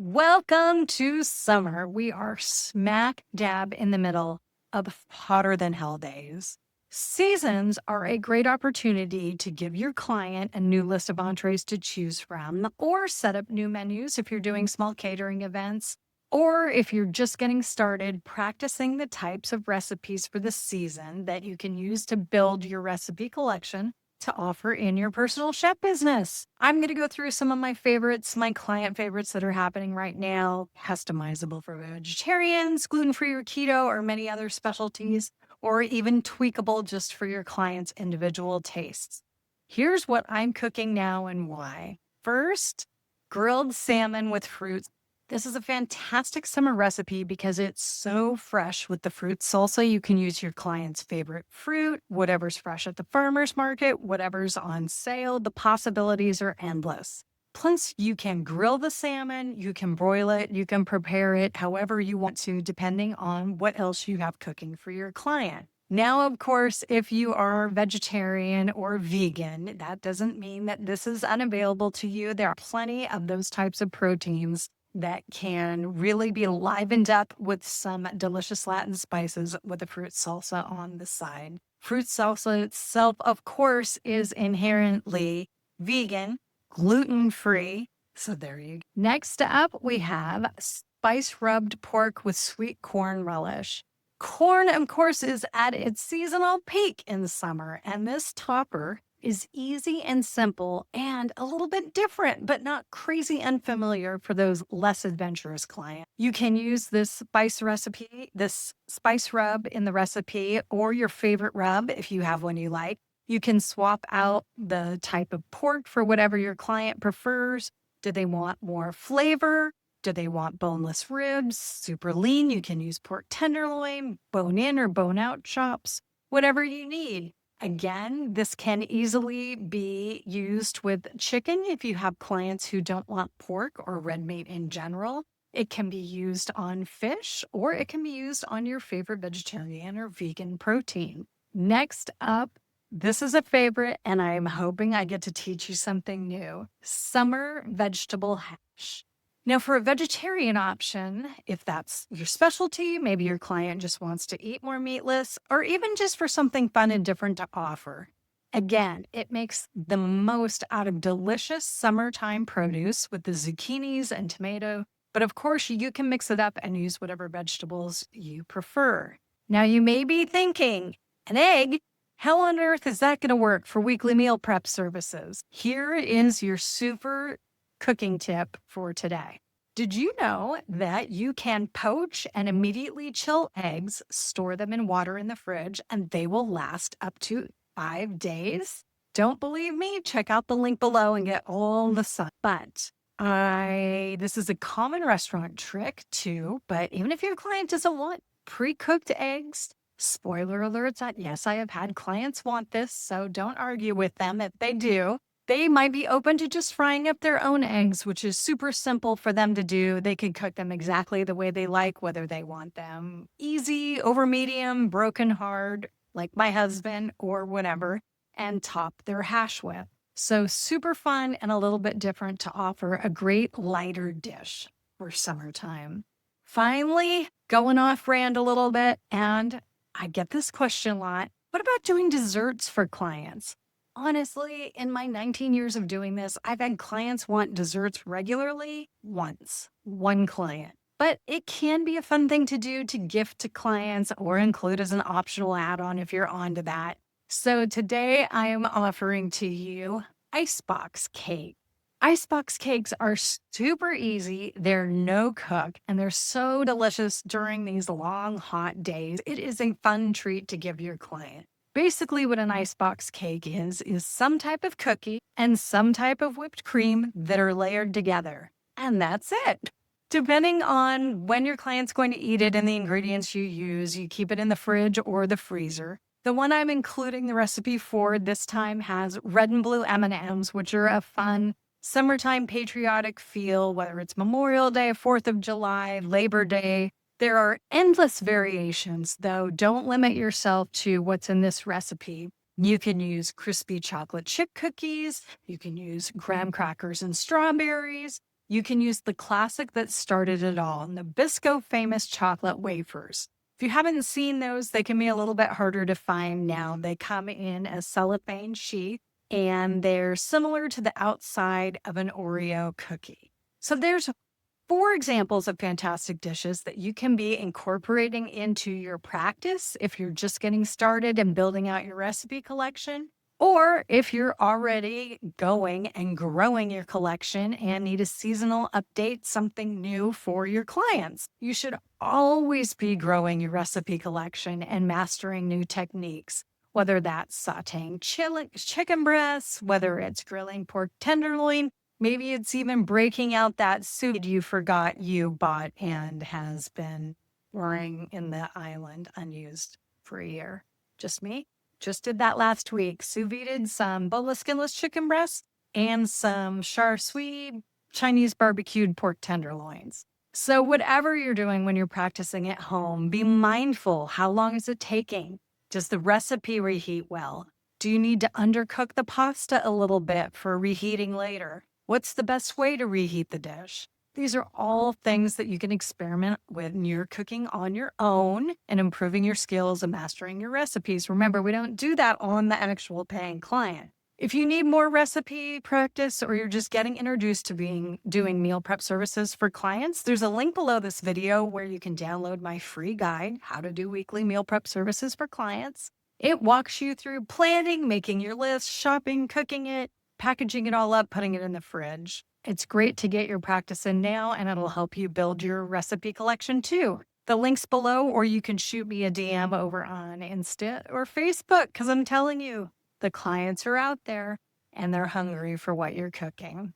Welcome to summer. We are smack dab in the middle of hotter than hell days. Seasons are a great opportunity to give your client a new list of entrees to choose from, or set up new menus if you're doing small catering events, or if you're just getting started practicing the types of recipes for the season that you can use to build your recipe collection to offer in your personal chef business. I'm going to go through some of my favorites, my client favorites that are happening right now, customizable for vegetarians, gluten-free or keto, or many other specialties, or even tweakable just for your client's individual tastes. Here's what I'm cooking now and why. First, grilled salmon with fruits. This is a fantastic summer recipe because it's so fresh with the fruit salsa. You can use your client's favorite fruit, whatever's fresh at the farmer's market, whatever's on sale. The possibilities are endless. Plus, you can grill the salmon, you can broil it, you can prepare it however you want to, depending on what else you have cooking for your client. Now, of course, if you are vegetarian or vegan, that doesn't mean that this is unavailable to you. There are plenty of those types of proteins that can really be livened up with some delicious Latin spices with a fruit salsa on the side. Fruit salsa itself, of course, is inherently vegan, gluten-free. So there you go. Next up, we have spice rubbed pork with sweet corn relish. Corn, of course, is at its seasonal peak in summer, and this topper is easy and simple and a little bit different, but not crazy unfamiliar for those less adventurous clients. You can use this spice rub in the recipe, or your favorite rub if you have one you like. You can swap out the type of pork for whatever your client prefers. Do they want more flavor? Do they want boneless ribs, super lean? You can use pork tenderloin, bone in or bone out chops, whatever you need. Again, this can easily be used with chicken if you have clients who don't want pork or red meat in general. It can be used on fish, or it can be used on your favorite vegetarian or vegan protein. Next up, this is a favorite, and I'm hoping I get to teach you something new. Summer vegetable hash. Now, for a vegetarian option, if that's your specialty, maybe your client just wants to eat more meatless, or even just for something fun and different to offer. Again, it makes the most out of delicious summertime produce with the zucchinis and tomato. But of course, you can mix it up and use whatever vegetables you prefer. Now, you may be thinking, an egg? How on earth is that going to work for weekly meal prep services? Here is your super cooking tip for today. Did you know that you can poach and immediately chill eggs, store them in water in the fridge, and they will last up to 5 days? Don't believe me? Check out the link below and get all the sun. But this is a common restaurant trick too, but even if your client doesn't want pre-cooked eggs, spoiler alerts, yes, I have had clients want this, so don't argue with them if they do. They might be open to just frying up their own eggs, which is super simple for them to do. They can cook them exactly the way they like, whether they want them easy, over medium, broken hard, like my husband, or whatever, and top their hash with. So super fun and a little bit different to offer a great lighter dish for summertime. Finally, going off brand a little bit, and I get this question a lot. What about doing desserts for clients? Honestly, in my 19 years of doing this, I've had clients want desserts regularly once, one client. But it can be a fun thing to do to gift to clients or include as an optional add-on if you're onto that. So today I am offering to you icebox cake. Icebox cakes are super easy. They're no cook, and they're so delicious during these long, hot days. It is a fun treat to give your client. Basically, what an icebox cake is some type of cookie and some type of whipped cream that are layered together. And that's it. Depending on when your client's going to eat it and the ingredients you use, you keep it in the fridge or the freezer. The one I'm including the recipe for this time has red and blue M&Ms, which are a fun summertime patriotic feel, whether it's Memorial Day, 4th of July, Labor Day. There are endless variations, though. Don't limit yourself to what's in this recipe. You can use crispy chocolate chip cookies. You can use graham crackers and strawberries. you can use the classic that started it all, Nabisco famous chocolate wafers. If you haven't seen those, they can be a little bit harder to find now. They come in a cellophane sheath and they're similar to the outside of an Oreo cookie. So there's four examples of fantastic dishes that you can be incorporating into your practice if you're just getting started and building out your recipe collection, or if you're already going and growing your collection and need a seasonal update, something new for your clients. You should always be growing your recipe collection and mastering new techniques, whether that's sauteing chicken breasts, whether it's grilling pork tenderloin. Maybe it's even breaking out that sous vide you forgot you bought and has been lying in the island unused for a year. Just me. Just did that last week. Sous vide'd some boneless, skinless chicken breasts and some char siu Chinese barbecued pork tenderloins. So whatever you're doing when you're practicing at home, be mindful. How long is it taking? Does the recipe reheat well? Do you need to undercook the pasta a little bit for reheating later? What's the best way to reheat the dish? These are all things that you can experiment with when you're cooking on your own and improving your skills and mastering your recipes. Remember, we don't do that on the actual paying client. If you need more recipe practice or you're just getting introduced to doing meal prep services for clients, there's a link below this video where you can download my free guide, How to Do Weekly Meal Prep Services for Clients. It walks you through planning, making your list, shopping, cooking it, packaging it all up, putting it in the fridge. It's great to get your practice in now, and it'll help you build your recipe collection too. The link's below, or you can shoot me a DM over on Insta or Facebook, because I'm telling you, the clients are out there and they're hungry for what you're cooking.